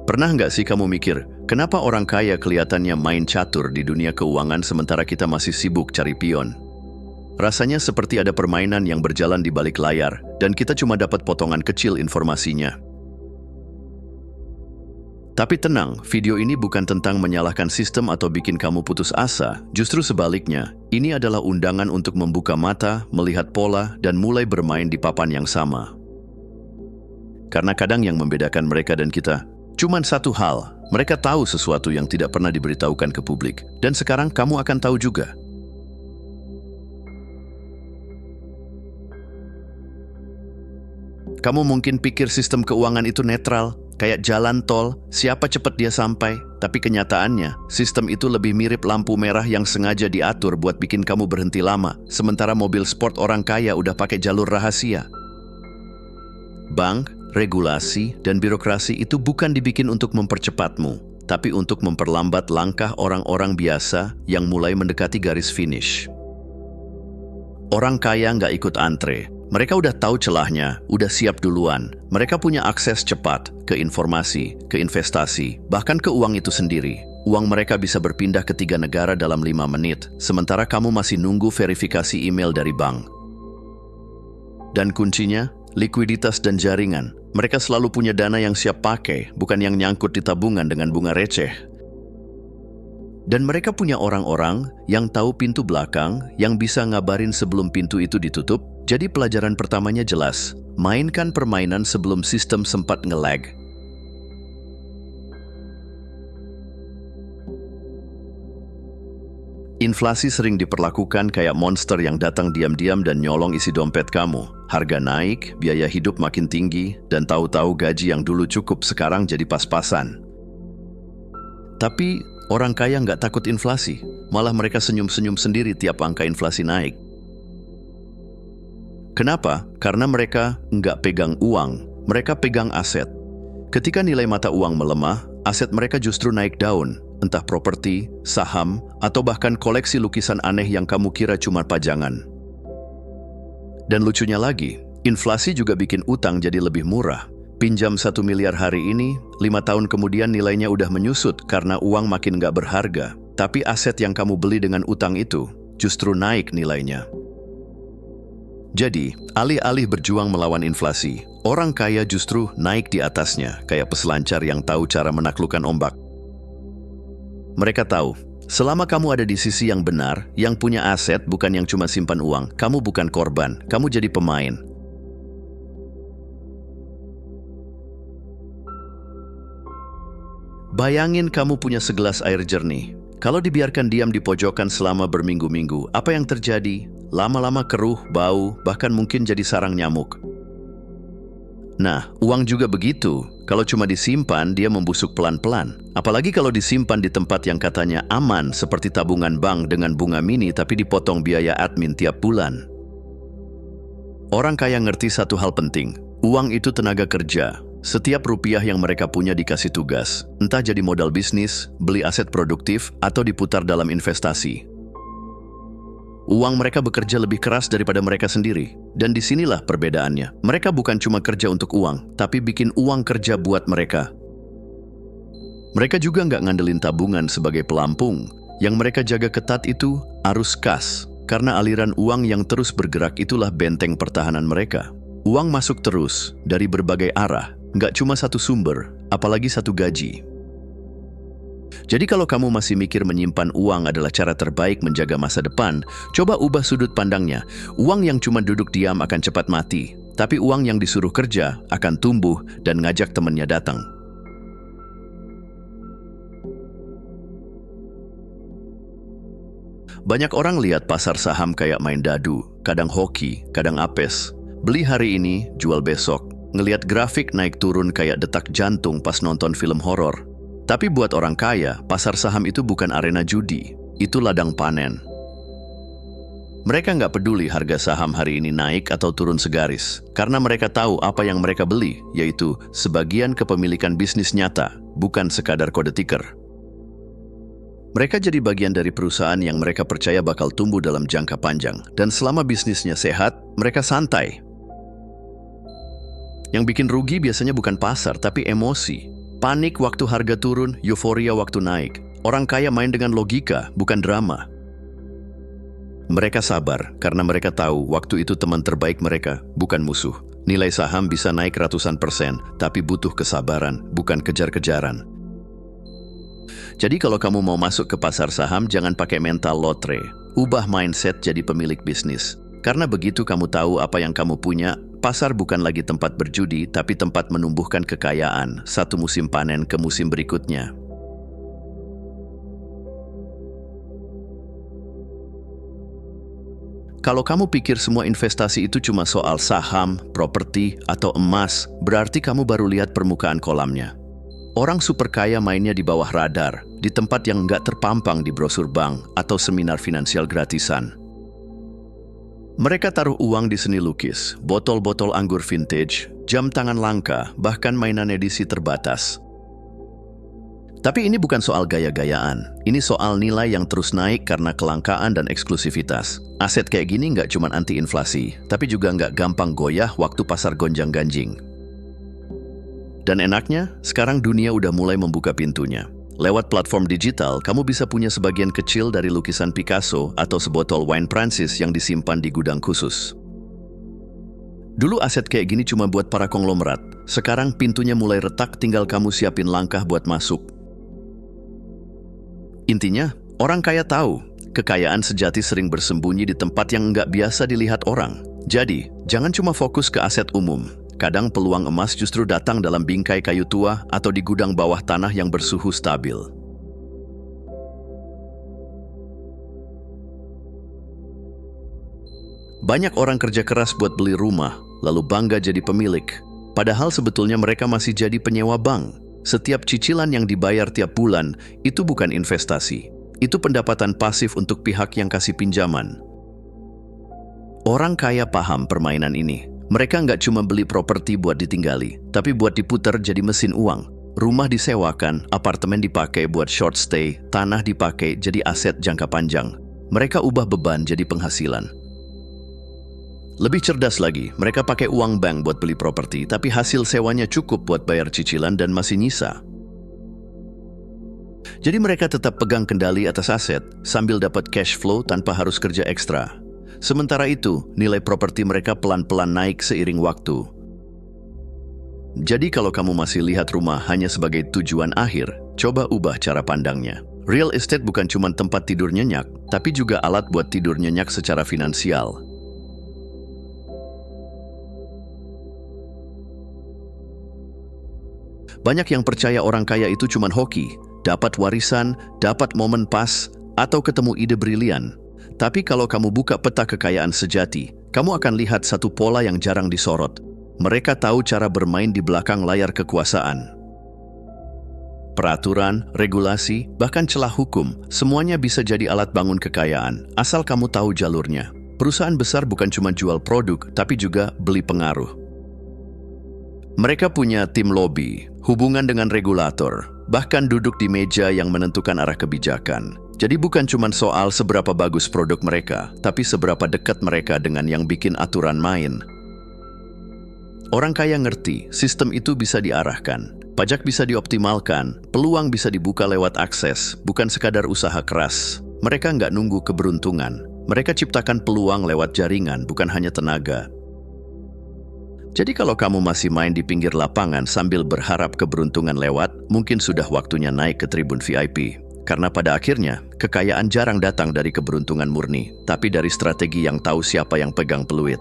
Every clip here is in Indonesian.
Pernah nggak sih kamu mikir, kenapa orang kaya kelihatannya main catur di dunia keuangan sementara kita masih sibuk cari pion? Rasanya seperti ada permainan yang berjalan di balik layar, dan kita cuma dapat potongan kecil informasinya. Tapi tenang, video ini bukan tentang menyalahkan sistem atau bikin kamu putus asa. Justru sebaliknya, ini adalah undangan untuk membuka mata, melihat pola, dan mulai bermain di papan yang sama. Karena kadang yang membedakan mereka dan kita, cuman satu hal, mereka tahu sesuatu yang tidak pernah diberitahukan ke publik. Dan sekarang kamu akan tahu juga. Kamu mungkin pikir sistem keuangan itu netral, kayak jalan tol, siapa cepat dia sampai. Tapi kenyataannya, sistem itu lebih mirip lampu merah yang sengaja diatur buat bikin kamu berhenti lama, sementara mobil sport orang kaya udah pakai jalur rahasia. Bank, regulasi, dan birokrasi itu bukan dibikin untuk mempercepatmu, tapi untuk memperlambat langkah orang-orang biasa yang mulai mendekati garis finish. Orang kaya nggak ikut antre. Mereka udah tahu celahnya, udah siap duluan. Mereka punya akses cepat ke informasi, ke investasi, bahkan ke uang itu sendiri. Uang mereka bisa berpindah ke 3 negara dalam 5 menit, sementara kamu masih nunggu verifikasi email dari bank. Dan kuncinya, likuiditas dan jaringan. Mereka selalu punya dana yang siap pakai, bukan yang nyangkut di tabungan dengan bunga receh. Dan mereka punya orang-orang yang tahu pintu belakang, yang bisa ngabarin sebelum pintu itu ditutup. Jadi pelajaran pertamanya jelas, mainkan permainan sebelum sistem sempat nge-lag. Inflasi sering diperlakukan kayak monster yang datang diam-diam dan nyolong isi dompet kamu. Harga naik, biaya hidup makin tinggi, dan tahu-tahu gaji yang dulu cukup sekarang jadi pas-pasan. Tapi orang kaya nggak takut inflasi, malah mereka senyum-senyum sendiri tiap angka inflasi naik. Kenapa? Karena mereka nggak pegang uang, mereka pegang aset. Ketika nilai mata uang melemah, aset mereka justru naik daun, entah properti, saham, atau bahkan koleksi lukisan aneh yang kamu kira cuma pajangan. Dan lucunya lagi, inflasi juga bikin utang jadi lebih murah. Pinjam 1 miliar hari ini, 5 tahun kemudian nilainya udah menyusut karena uang makin nggak berharga. Tapi aset yang kamu beli dengan utang itu justru naik nilainya. Jadi, alih-alih berjuang melawan inflasi, orang kaya justru naik di atasnya, kayak peselancar yang tahu cara menaklukkan ombak. Mereka tahu, selama kamu ada di sisi yang benar, yang punya aset bukan yang cuma simpan uang, kamu bukan korban, kamu jadi pemain. Bayangin kamu punya segelas air jernih. Kalau dibiarkan diam di pojokan selama berminggu-minggu, apa yang terjadi? Lama-lama keruh, bau, bahkan mungkin jadi sarang nyamuk. Nah, uang juga begitu. Kalau cuma disimpan, dia membusuk pelan-pelan. Apalagi kalau disimpan di tempat yang katanya aman, seperti tabungan bank dengan bunga mini tapi dipotong biaya admin tiap bulan. Orang kaya ngerti satu hal penting. Uang itu tenaga kerja. Setiap rupiah yang mereka punya dikasih tugas. Entah jadi modal bisnis, beli aset produktif, atau diputar dalam investasi. Uang mereka bekerja lebih keras daripada mereka sendiri. Dan disinilah perbedaannya. Mereka bukan cuma kerja untuk uang, tapi bikin uang kerja buat mereka. Mereka juga nggak ngandelin tabungan sebagai pelampung. Yang mereka jaga ketat itu arus kas. Karena aliran uang yang terus bergerak itulah benteng pertahanan mereka. Uang masuk terus, dari berbagai arah. Nggak cuma satu sumber, apalagi satu gaji. Jadi kalau kamu masih mikir menyimpan uang adalah cara terbaik menjaga masa depan, coba ubah sudut pandangnya. Uang yang cuma duduk diam akan cepat mati, tapi uang yang disuruh kerja akan tumbuh dan ngajak temannya datang. Banyak orang lihat pasar saham kayak main dadu, kadang hoki, kadang apes. Beli hari ini, jual besok. Ngelihat grafik naik turun kayak detak jantung pas nonton film horor. Tapi buat orang kaya, pasar saham itu bukan arena judi, itu ladang panen. Mereka nggak peduli harga saham hari ini naik atau turun segaris, karena mereka tahu apa yang mereka beli, yaitu sebagian kepemilikan bisnis nyata, bukan sekadar kode tiker. Mereka jadi bagian dari perusahaan yang mereka percaya bakal tumbuh dalam jangka panjang, dan selama bisnisnya sehat, mereka santai. Yang bikin rugi biasanya bukan pasar, tapi emosi. Panik waktu harga turun, euforia waktu naik. Orang kaya main dengan logika, bukan drama. Mereka sabar karena mereka tahu waktu itu teman terbaik mereka, bukan musuh. Nilai saham bisa naik ratusan %, tapi butuh kesabaran, bukan kejar-kejaran. Jadi kalau kamu mau masuk ke pasar saham, jangan pakai mental lotre. Ubah mindset jadi pemilik bisnis. Karena begitu kamu tahu apa yang kamu punya, pasar bukan lagi tempat berjudi, tapi tempat menumbuhkan kekayaan, satu musim panen ke musim berikutnya. Kalau kamu pikir semua investasi itu cuma soal saham, properti, atau emas, berarti kamu baru lihat permukaan kolamnya. Orang super kaya mainnya di bawah radar, di tempat yang nggak terpampang di brosur bank atau seminar finansial gratisan. Mereka taruh uang di seni lukis, botol-botol anggur vintage, jam tangan langka, bahkan mainan edisi terbatas. Tapi ini bukan soal gaya-gayaan, ini soal nilai yang terus naik karena kelangkaan dan eksklusivitas. Aset kayak gini nggak cuma anti-inflasi, tapi juga nggak gampang goyah waktu pasar gonjang-ganjing. Dan enaknya, sekarang dunia udah mulai membuka pintunya. Lewat platform digital, kamu bisa punya sebagian kecil dari lukisan Picasso atau sebotol wine Francis yang disimpan di gudang khusus. Dulu aset kayak gini cuma buat para konglomerat. Sekarang pintunya mulai retak, tinggal kamu siapin langkah buat masuk. Intinya, orang kaya tahu, kekayaan sejati sering bersembunyi di tempat yang nggak biasa dilihat orang. Jadi, jangan cuma fokus ke aset umum. Kadang peluang emas justru datang dalam bingkai kayu tua atau di gudang bawah tanah yang bersuhu stabil. Banyak orang kerja keras buat beli rumah, lalu bangga jadi pemilik. Padahal sebetulnya mereka masih jadi penyewa bank. Setiap cicilan yang dibayar tiap bulan, itu bukan investasi. Itu pendapatan pasif untuk pihak yang kasih pinjaman. Orang kaya paham permainan ini. Mereka nggak cuma beli properti buat ditinggali, tapi buat diputar jadi mesin uang. Rumah disewakan, apartemen dipakai buat short stay, tanah dipakai jadi aset jangka panjang. Mereka ubah beban jadi penghasilan. Lebih cerdas lagi, mereka pakai uang bank buat beli properti, tapi hasil sewanya cukup buat bayar cicilan dan masih nyisa. Jadi mereka tetap pegang kendali atas aset, sambil dapat cash flow tanpa harus kerja ekstra. Sementara itu, nilai properti mereka pelan-pelan naik seiring waktu. Jadi kalau kamu masih lihat rumah hanya sebagai tujuan akhir, coba ubah cara pandangnya. Real estate bukan cuma tempat tidur nyenyak, tapi juga alat buat tidur nyenyak secara finansial. Banyak yang percaya orang kaya itu cuma hoki, dapat warisan, dapat momen pas, atau ketemu ide brilian. Tapi kalau kamu buka peta kekayaan sejati, kamu akan lihat satu pola yang jarang disorot. Mereka tahu cara bermain di belakang layar kekuasaan. Peraturan, regulasi, bahkan celah hukum, semuanya bisa jadi alat bangun kekayaan, asal kamu tahu jalurnya. Perusahaan besar bukan cuma jual produk, tapi juga beli pengaruh. Mereka punya tim lobby, hubungan dengan regulator, bahkan duduk di meja yang menentukan arah kebijakan. Jadi bukan cuma soal seberapa bagus produk mereka, tapi seberapa dekat mereka dengan yang bikin aturan main. Orang kaya ngerti, sistem itu bisa diarahkan, pajak bisa dioptimalkan, peluang bisa dibuka lewat akses, bukan sekadar usaha keras. Mereka nggak nunggu keberuntungan, mereka ciptakan peluang lewat jaringan, bukan hanya tenaga. Jadi kalau kamu masih main di pinggir lapangan sambil berharap keberuntungan lewat, mungkin sudah waktunya naik ke tribun VIP. Karena pada akhirnya, kekayaan jarang datang dari keberuntungan murni, tapi dari strategi yang tahu siapa yang pegang peluit.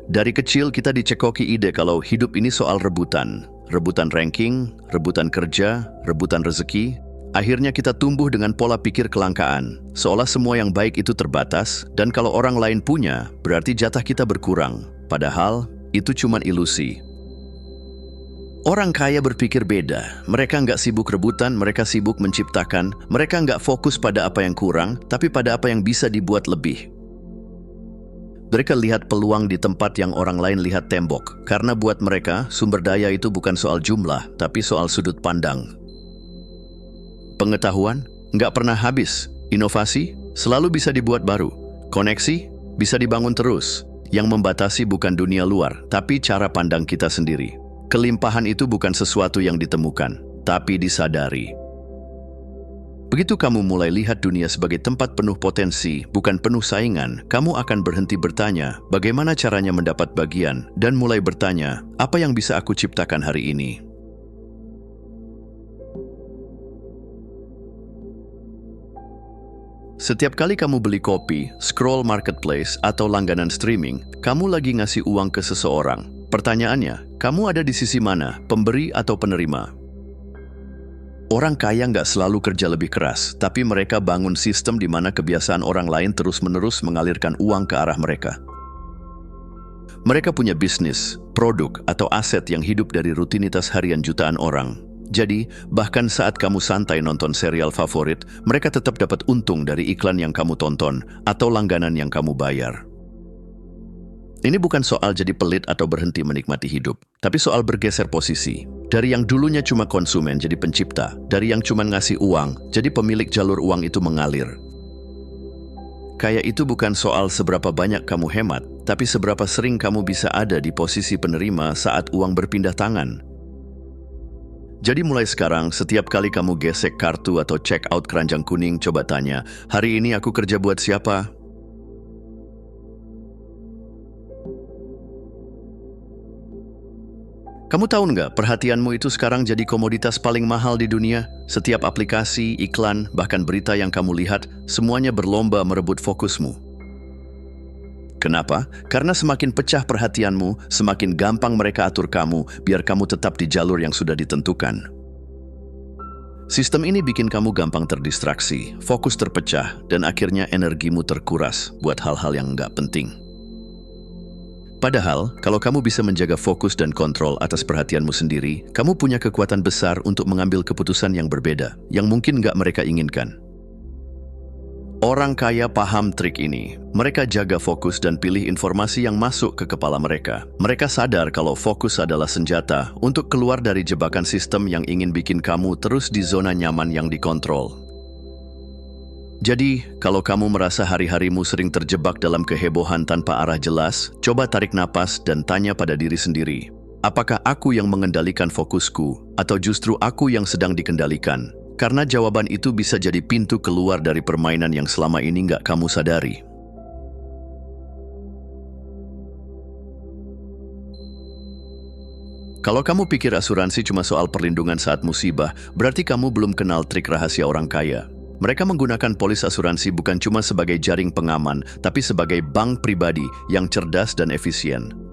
Dari kecil kita dicekoki ide kalau hidup ini soal rebutan. Rebutan ranking, rebutan kerja, rebutan rezeki. Akhirnya kita tumbuh dengan pola pikir kelangkaan, seolah semua yang baik itu terbatas, dan kalau orang lain punya, berarti jatah kita berkurang. Padahal, itu cuma ilusi. Orang kaya berpikir beda. Mereka nggak sibuk rebutan, mereka sibuk menciptakan. Mereka nggak fokus pada apa yang kurang, tapi pada apa yang bisa dibuat lebih. Mereka lihat peluang di tempat yang orang lain lihat tembok. Karena buat mereka, sumber daya itu bukan soal jumlah, tapi soal sudut pandang. Pengetahuan nggak pernah habis. Inovasi selalu bisa dibuat baru. Koneksi bisa dibangun terus. Yang membatasi bukan dunia luar, tapi cara pandang kita sendiri. Kelimpahan itu bukan sesuatu yang ditemukan, tapi disadari. Begitu kamu mulai lihat dunia sebagai tempat penuh potensi, bukan penuh saingan, kamu akan berhenti bertanya, bagaimana caranya mendapat bagian, dan mulai bertanya, apa yang bisa aku ciptakan hari ini? Setiap kali kamu beli kopi, scroll marketplace, atau langganan streaming, kamu lagi ngasih uang ke seseorang. Pertanyaannya, kamu ada di sisi mana, pemberi atau penerima? Orang kaya nggak selalu kerja lebih keras, tapi mereka bangun sistem di mana kebiasaan orang lain terus-menerus mengalirkan uang ke arah mereka. Mereka punya bisnis, produk, atau aset yang hidup dari rutinitas harian jutaan orang. Jadi, bahkan saat kamu santai nonton serial favorit, mereka tetap dapat untung dari iklan yang kamu tonton atau langganan yang kamu bayar. Ini bukan soal jadi pelit atau berhenti menikmati hidup, tapi soal bergeser posisi. Dari yang dulunya cuma konsumen jadi pencipta, dari yang cuma ngasih uang, jadi pemilik jalur uang itu mengalir. Kaya itu bukan soal seberapa banyak kamu hemat, tapi seberapa sering kamu bisa ada di posisi penerima saat uang berpindah tangan. Jadi mulai sekarang, setiap kali kamu gesek kartu atau check out keranjang kuning, coba tanya, hari ini aku kerja buat siapa? Kamu tahu nggak, perhatianmu itu sekarang jadi komoditas paling mahal di dunia? Setiap aplikasi, iklan, bahkan berita yang kamu lihat, semuanya berlomba merebut fokusmu. Kenapa? Karena semakin pecah perhatianmu, semakin gampang mereka atur kamu, biar kamu tetap di jalur yang sudah ditentukan. Sistem ini bikin kamu gampang terdistraksi, fokus terpecah, dan akhirnya energimu terkuras buat hal-hal yang nggak penting. Padahal, kalau kamu bisa menjaga fokus dan kontrol atas perhatianmu sendiri, kamu punya kekuatan besar untuk mengambil keputusan yang berbeda, yang mungkin nggak mereka inginkan. Orang kaya paham trik ini. Mereka jaga fokus dan pilih informasi yang masuk ke kepala mereka. Mereka sadar kalau fokus adalah senjata untuk keluar dari jebakan sistem yang ingin bikin kamu terus di zona nyaman yang dikontrol. Jadi, kalau kamu merasa hari-harimu sering terjebak dalam kehebohan tanpa arah jelas, coba tarik napas dan tanya pada diri sendiri, apakah aku yang mengendalikan fokusku, atau justru aku yang sedang dikendalikan? Karena jawaban itu bisa jadi pintu keluar dari permainan yang selama ini nggak kamu sadari. Kalau kamu pikir asuransi cuma soal perlindungan saat musibah, berarti kamu belum kenal trik rahasia orang kaya. Mereka menggunakan polis asuransi bukan cuma sebagai jaring pengaman, tapi sebagai bank pribadi yang cerdas dan efisien.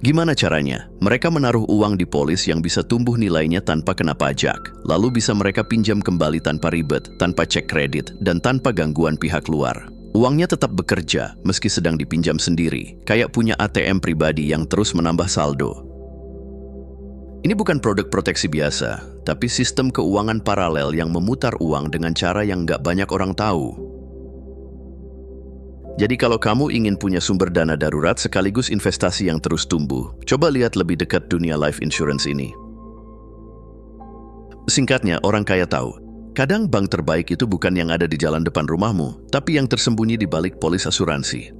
Gimana caranya? Mereka menaruh uang di polis yang bisa tumbuh nilainya tanpa kena pajak. Lalu bisa mereka pinjam kembali tanpa ribet, tanpa cek kredit, dan tanpa gangguan pihak luar. Uangnya tetap bekerja, meski sedang dipinjam sendiri, kayak punya ATM pribadi yang terus menambah saldo. Ini bukan produk proteksi biasa, tapi sistem keuangan paralel yang memutar uang dengan cara yang nggak banyak orang tahu. Jadi kalau kamu ingin punya sumber dana darurat sekaligus investasi yang terus tumbuh, coba lihat lebih dekat dunia life insurance ini. Singkatnya, orang kaya tahu, kadang bank terbaik itu bukan yang ada di jalan depan rumahmu, tapi yang tersembunyi di balik polis asuransi.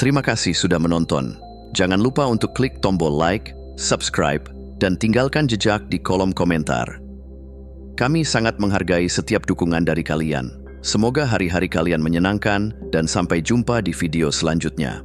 Terima kasih sudah menonton. Jangan lupa untuk klik tombol like, subscribe, dan tinggalkan jejak di kolom komentar. Kami sangat menghargai setiap dukungan dari kalian. Semoga hari-hari kalian menyenangkan dan sampai jumpa di video selanjutnya.